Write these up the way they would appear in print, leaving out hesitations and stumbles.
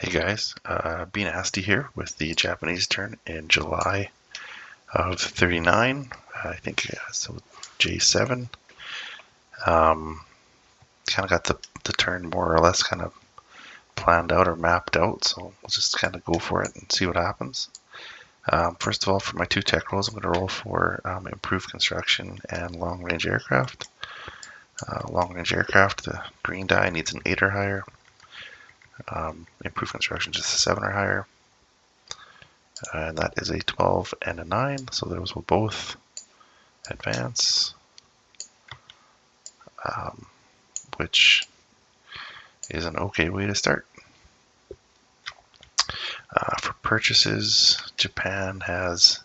Hey guys, B Nasty here with the Japanese turn in July of 39. I think so. J7. Um, kind of got the turn more or less kind of planned out or mapped out, so we'll just kind of go for it and see what happens. First of all, for my two tech rolls, I'm going to roll for improved construction and long range aircraft. Long range aircraft, the green die needs an 8 or higher. Improved construction just a 7 or higher. And that is a 12 and a 9, so those will both advance, which is an okay way to start. For purchases, Japan has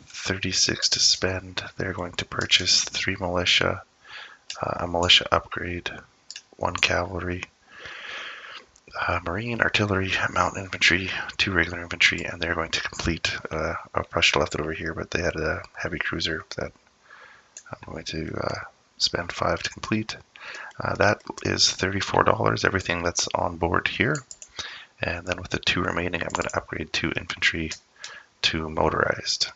36 to spend. They're going to purchase 3 militia, a militia upgrade, 1 cavalry, marine, artillery, mountain infantry, 2 regular infantry, and they're going to complete. I should have left it over here, but they had a heavy cruiser that I'm going to spend 5 to complete. That is $34, everything that's on board here. And then with the 2 remaining, I'm going to upgrade 2 infantry to motorized.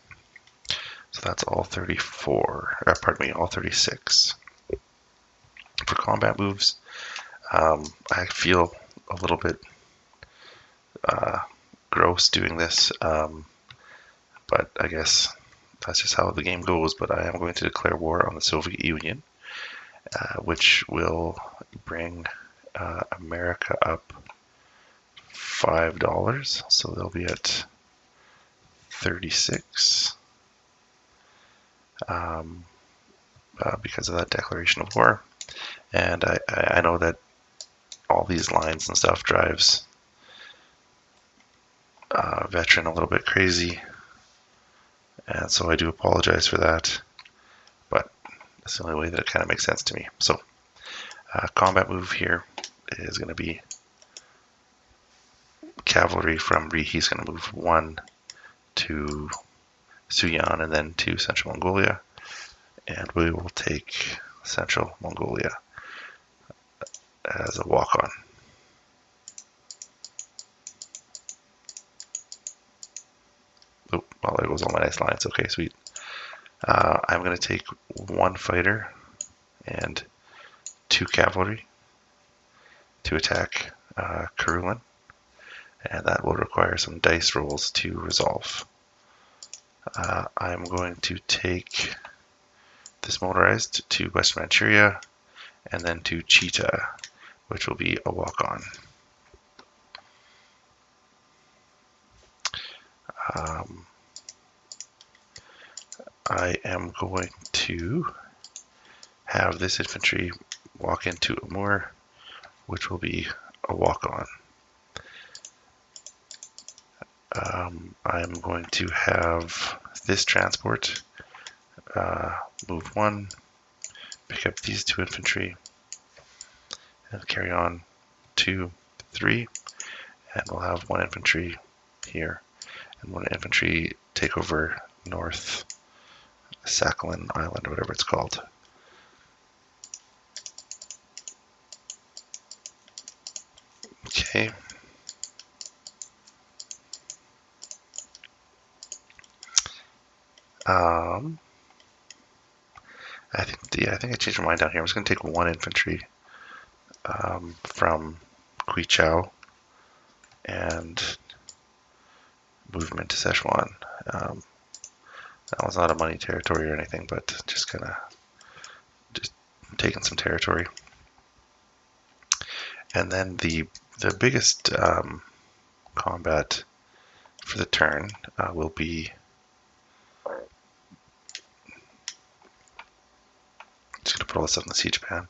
So that's all all 36. For combat moves, I feel a little bit gross doing this, but I guess that's just how the game goes. But I am going to declare war on the Soviet Union, which will bring America up $5, so they'll be at 36 because of that declaration of war. And I know that all these lines and stuff drives Veteran a little bit crazy, and so I do apologize for that, but that's the only way that it kind of makes sense to me. So combat move here is going to be cavalry from Ri. He's going to move 1 to Suyan and then to Central Mongolia, and we will take Central Mongolia as a walk-on. Oh, well, there goes all my nice lines. Okay, sweet. I'm going to take 1 fighter and 2 cavalry to attack Karulin, and that will require some dice rolls to resolve. I'm going to take this motorized to West Manchuria and then to Cheetah, which will be a walk-on. I am going to have this infantry walk into Amur, which will be a walk-on. I'm going to have this transport move 1, pick up these 2 infantry, and carry on 2, 3, and we'll have 1 infantry here, and 1 infantry take over North Sakhalin Island, or whatever it's called. Okay. I think I changed my mind down here. I'm just going to take 1 infantry from Quichao and move them into Szechuan. That was not a money territory or anything, but just kind of just taking some territory. And then the biggest combat for the turn will be just going to put all this up in the siege pan.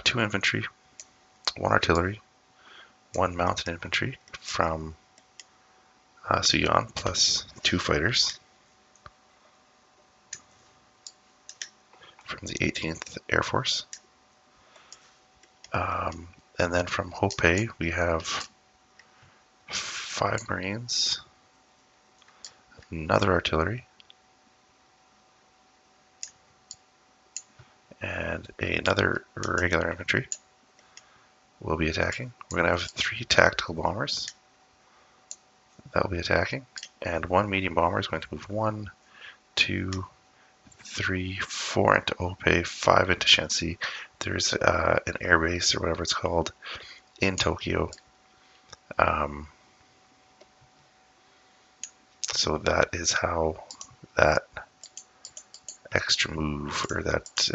2 infantry, 1 artillery, 1 mountain infantry from Suyan, plus 2 fighters from the 18th Air Force. And then from Hopei, we have 5 Marines, another artillery, and another regular infantry, will be attacking. We're going to have 3 tactical bombers that will be attacking, and 1 medium bomber is going to move 1, 2, 3, 4 into Ope, 5 into Shanxi. There's an air base or whatever it's called in Tokyo. So that is how that extra move, or that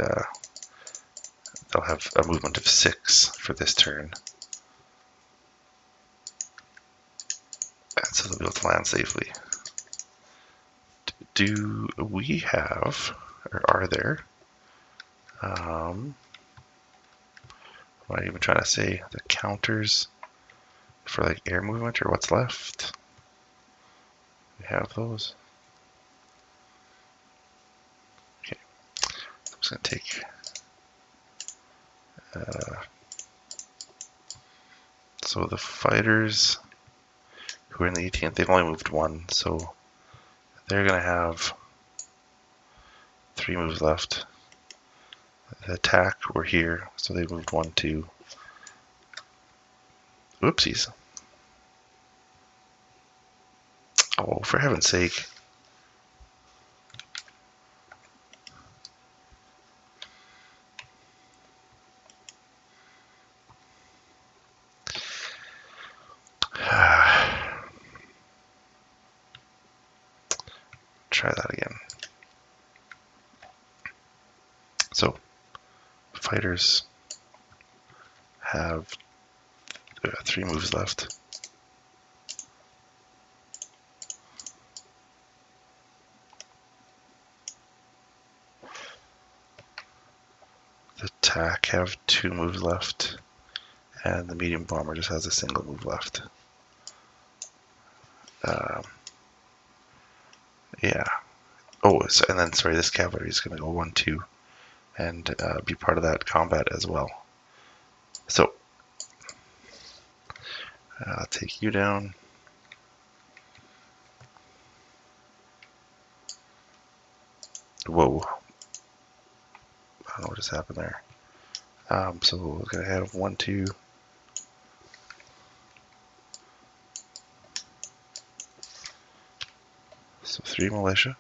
they'll have a movement of 6 for this turn. And so they'll be able to land safely. Do we have, or are there, what am I even trying to say, the counters for like air movement, or what's left? We have those. Okay, I'm just going to take so the fighters who are in the 18th, they've only moved 1, so they're going to have 3 moves left. The attack were here, so they moved 1, 2. Oopsies. Oh, for heaven's sake. Try that again. So, fighters have 3 moves left. The attack have 2 moves left, and the medium bomber just has a single move left. Yeah. Oh, and then sorry, this cavalry is going to go 1, 2, and be part of that combat as well. So, I'll take you down. Whoa. I don't know what just happened there. So we're going to have 1, 2. So 3 militia.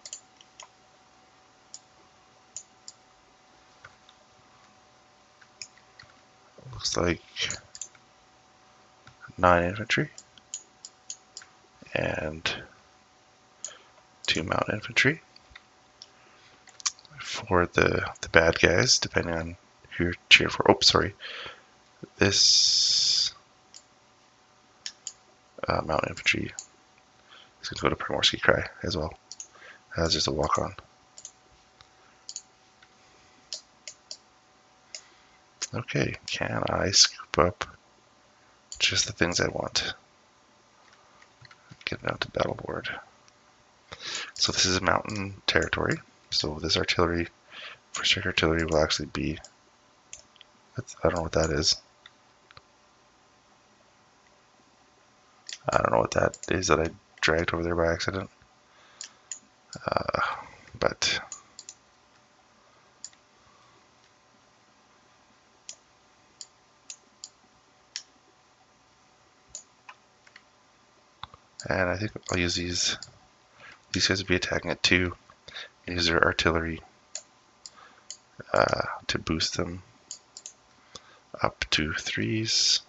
Looks like 9 infantry. And 2 mountain infantry. For the bad guys, depending on who you're cheering for. Oh, sorry. This mountain infantry is going to go to Primorsky Krai as well, as just a walk-on. Okay, can I scoop up just the things I want? Get down to battle board. So this is a mountain territory. So this artillery, first strike artillery, will actually be, I don't know what that is. I don't know what that is that I dragged over there by accident. But and I think I'll use these. These guys will be attacking at 2. Use their artillery to boost them up to 3s.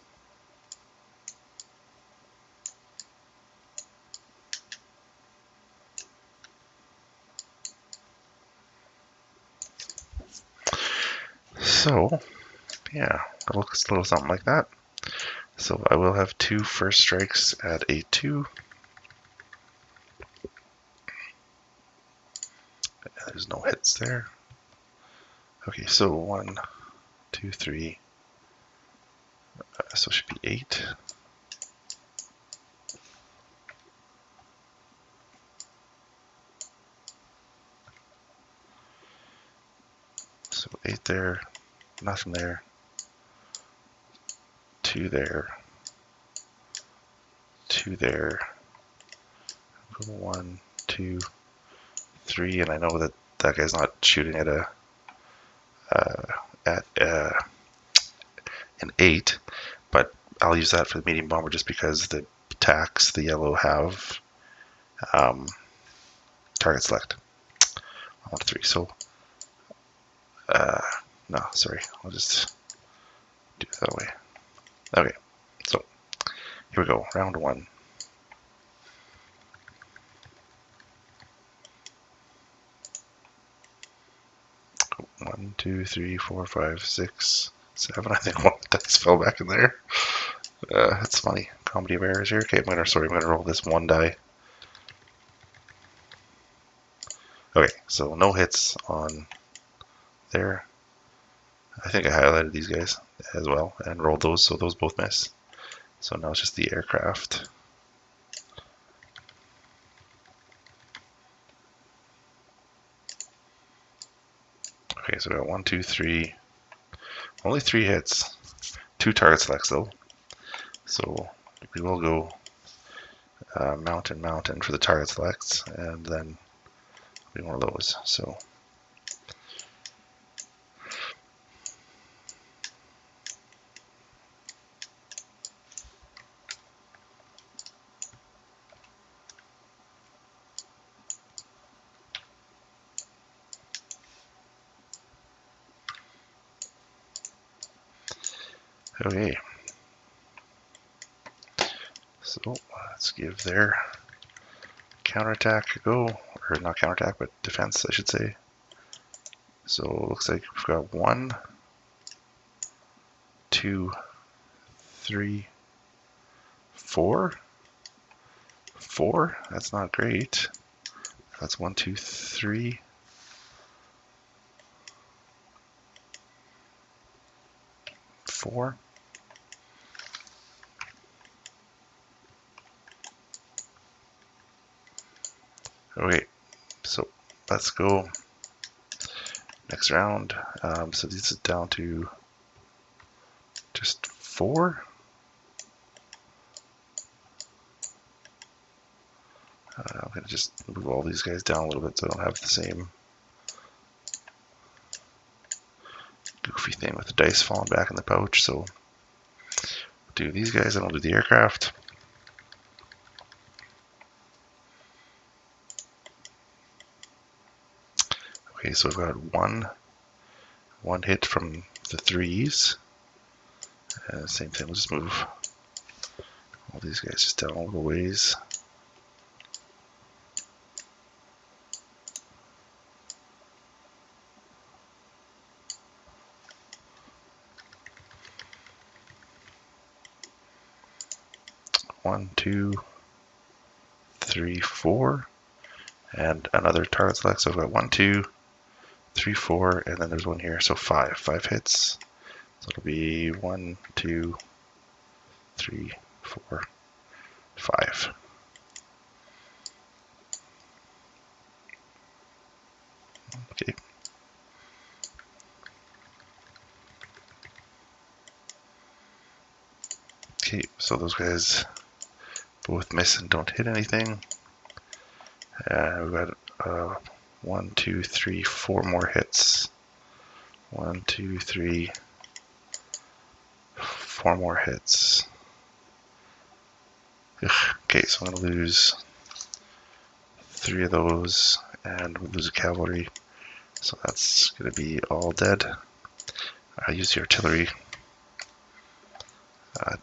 So, yeah, it looks a little something like that. So I will have 2 first strikes at A2. There's no hits there. Okay, so 1, 2, 3. So it should be 8. So 8 there, nothing there. 2 there. 2 there. 1, 2, 3, and I know that that guy's not shooting at an 8, I'll use that for the medium bomber just because the attacks the yellow have target select. 1 to 3. So no, sorry, I'll just do it that way. Okay, so here we go, round 1. One, 2, 3, 4, 5, 6, 7. I think one dice fell back in there. That's funny. Comedy of errors here. Okay, I'm gonna roll this 1 die. Okay, so no hits on there. I think I highlighted these guys as well and rolled those, so those both miss. So now it's just the aircraft. Okay, so we got 1, 2, 3. Only 3 hits. 2 target selects though. So we will go mountain, mountain for the target selects, and then be one of those. So okay. So let's give their counterattack a go, or not counterattack, but defense, I should say. So it looks like we've got 1, 2, 3, 4. 4. That's not great. That's 1, 2, 3. 4. Okay, so let's go next round. So this is down to just 4. I'm going to just move all these guys down a little bit so I don't have the same goofy thing with the dice falling back in the pouch. So I'll do these guys and I'll do the aircraft. Okay, so I've got one hit from the 3s. Same thing, we'll just move all these guys just down a little ways. One, 2, 3, 4, and another target select. So I've got 1, 2, 3, 4, and then there's one here. So 5 hits. So it'll be 1, 2, 3, 4, 5. Okay. Okay, so those guys both miss and don't hit anything. We've got 1, 2, 3, 4 more hits. 1, 2, 3, 4 more hits. Ugh. Okay, so I'm going to lose 3 of those, and we'll lose a cavalry. So that's going to be all dead. I'll use the artillery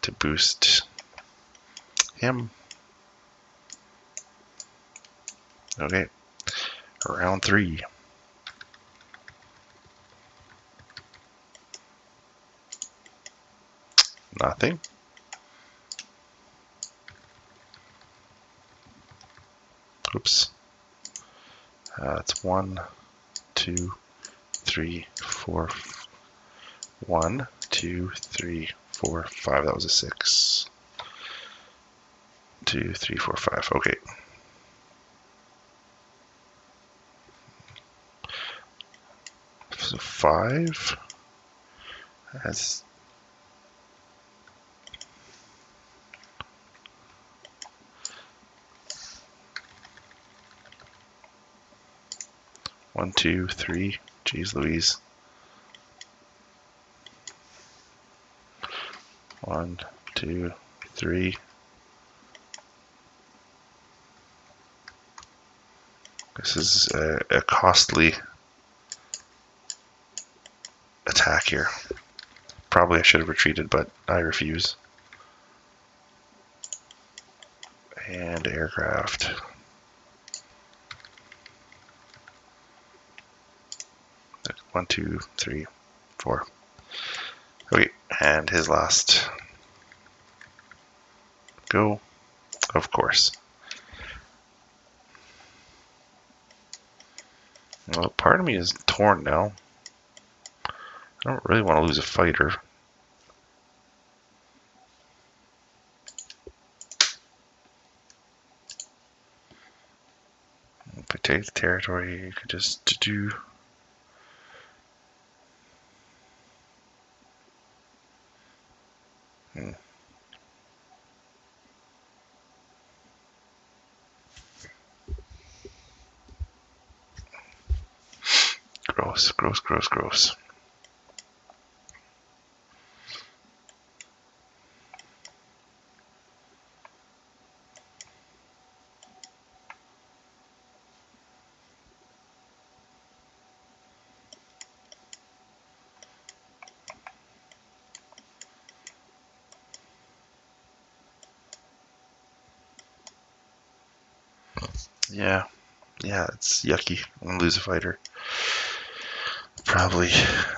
to boost him. Okay, round 3. Nothing. Oops. It's 1, 2, 3, 4. 1, 2, 3, 4, 5. That was a 6. 2, 3, 4, 5. Okay. So 5. That's 1, 2, 3. Jeez Louise. 1, 2, 3. This is a costly attack here. Probably I should have retreated, but I refuse. And aircraft. One, 2, 3, 4. Okay, and his last go, of course. Well, part of me is torn now. I don't really want to lose a fighter. If I take the territory, you could just do... Gross, gross, gross, gross. Yeah, it's yucky. I'm gonna lose a fighter. Probably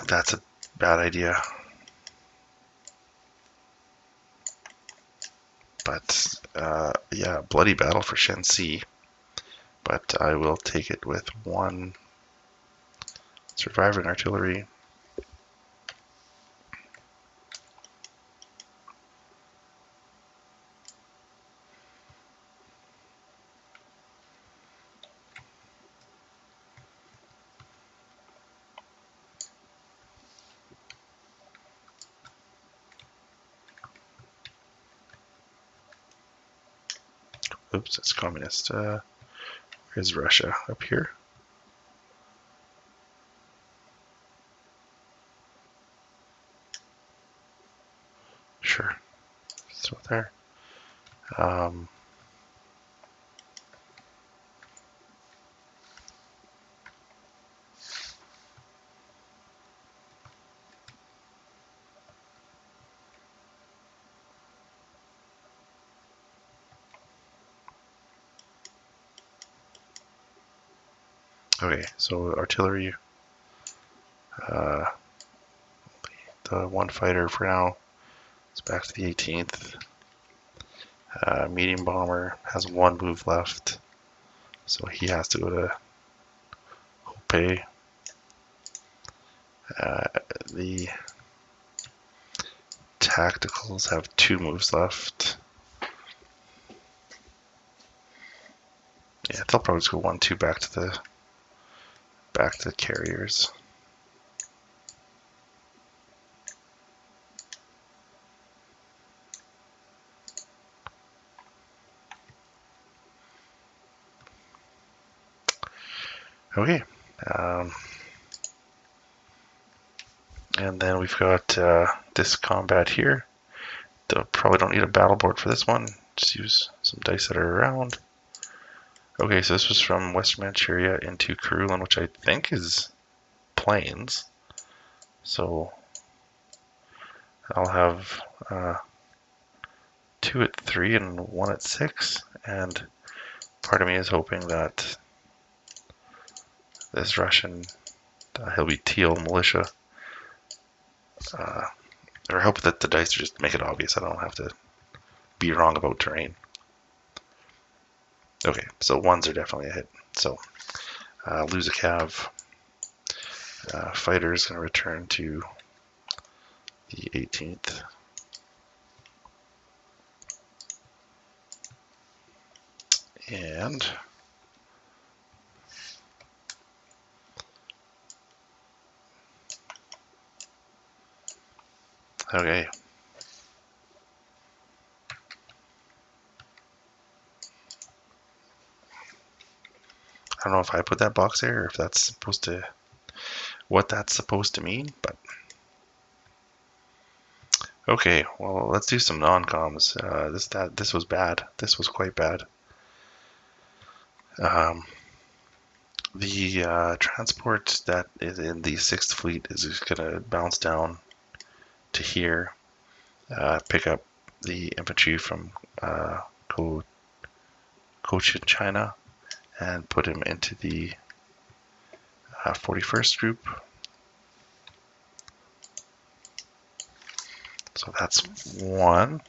that's a bad idea. But yeah, bloody battle for Shenxi. But I will take it with 1 surviving artillery. Oops, that's communist. Where's Russia? Up here? Sure. So there. Okay, so artillery. The 1 fighter for now. It's back to the 18th. Medium bomber has 1 move left, so he has to go to Hope. The tacticals have 2 moves left. Yeah, they'll probably just go 1, 2 back to the carriers. Okay. And then we've got this combat here. Probably don't need a battle board for this one. Just use some dice that are around. Okay, so this was from Western Manchuria into Karulin, which I think is plains. So I'll have 2 at 3 and 1 at 6. And part of me is hoping that this Russian, he'll be teal militia. Or hope that the dice just make it obvious. I don't have to be wrong about terrain. Okay, so 1s are definitely a hit. So lose a cav. Fighter is going to return to the 18th. And okay. I don't know if I put that box there or if that's supposed to, what that's supposed to mean, but Okay, well, let's do some non-coms. This was bad. This was quite bad. The transport that is in the 6th Fleet is just gonna bounce down to here, pick up the infantry from Cochin, China, and put him into the 41st group. So that's one.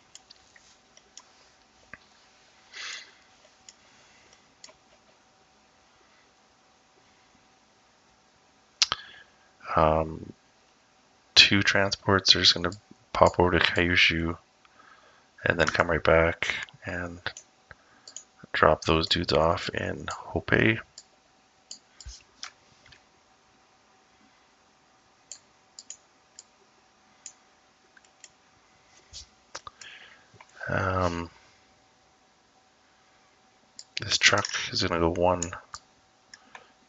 Two transports are just going to pop over to Kyushu and then come right back and drop those dudes off in Hopei. This truck is going to go 1,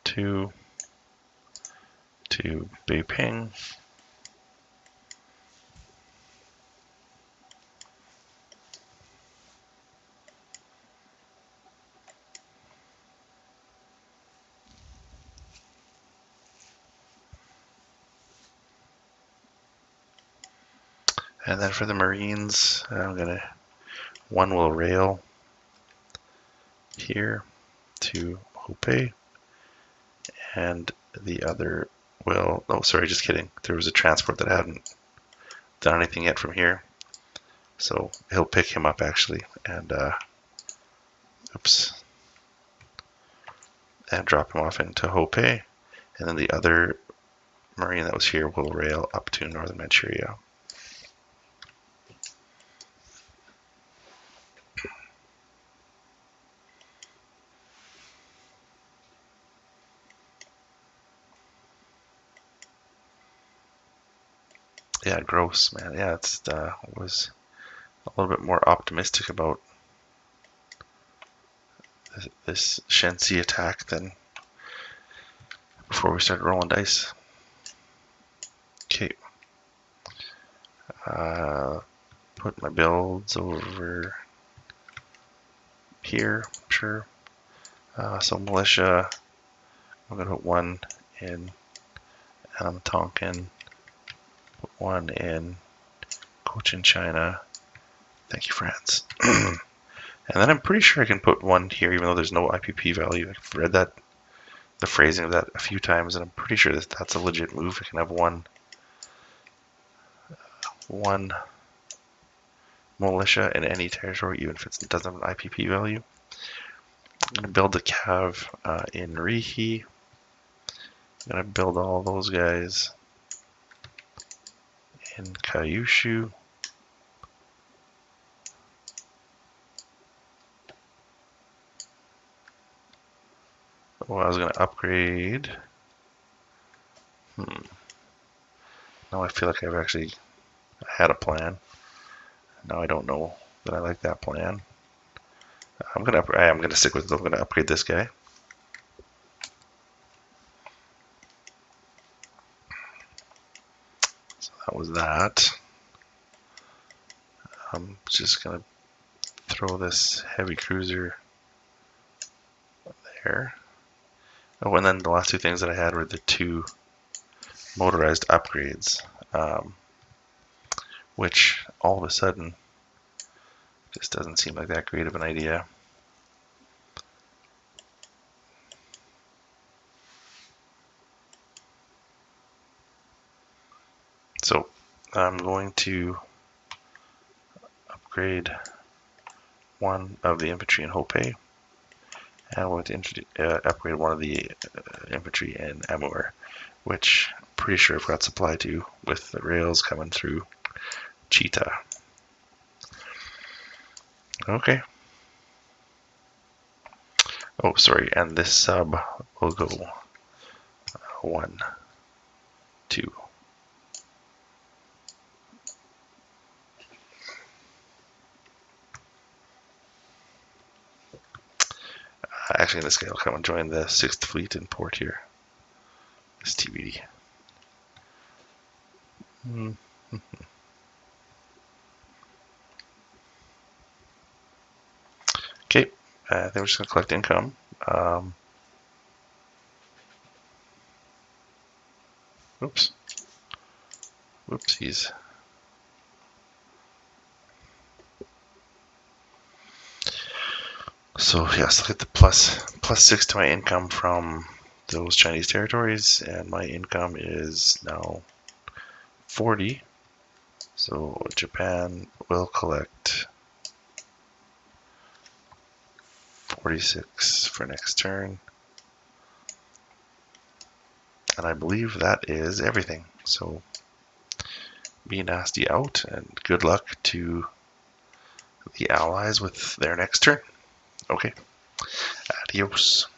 2 to Beiping. And then for the Marines, one will rail here to Hopei, and the other will, oh sorry, just kidding. There was a transport that hadn't done anything yet from here. So he'll pick him up actually, and and drop him off into Hopei, and then the other Marine that was here will rail up to Northern Manchuria. Yeah, gross, man. Yeah, it's was a little bit more optimistic about this Shenxi attack than before we started rolling dice. Okay. Put my builds over here, sure. So militia, I'm gonna put one in Tonkin, put one in Cochin, China. Thank you, France. And then I'm pretty sure I can put one here, even though there's no IPP value. I've read that, the phrasing of that a few times, and I'm pretty sure that that's a legit move. I can have one militia in any territory, even if it doesn't have an IPP value. I'm going to build the cav in Rihi. I'm going to build all those guys in Kyushu. Oh, I was going to upgrade. Now I feel like I've actually had a plan. Now I don't know that I like that plan. I'm gonna stick with it. I'm gonna upgrade this guy. So that was that. I'm just gonna throw this heavy cruiser there. Oh, and then the last two things that I had were the two motorized upgrades, which all of a sudden just doesn't seem like that great of an idea. So I'm going to upgrade one of the infantry in Hopei, and I'm going to upgrade one of the infantry in Amur, which I'm pretty sure I've got supply to with the rails coming through Cheetah. Okay. Oh, sorry, and this sub will go 1, 2. Actually, this guy will come and join the 6th Fleet in port here. This TBD. I think we're just going to collect income. Oops. Whoopsies. So yes, look at the plus 6 to my income from those Chinese territories, and my income is now 40. So Japan will collect 46 for next turn. And I believe that is everything. So be nasty out, and good luck to the allies with their next turn. Okay, adios.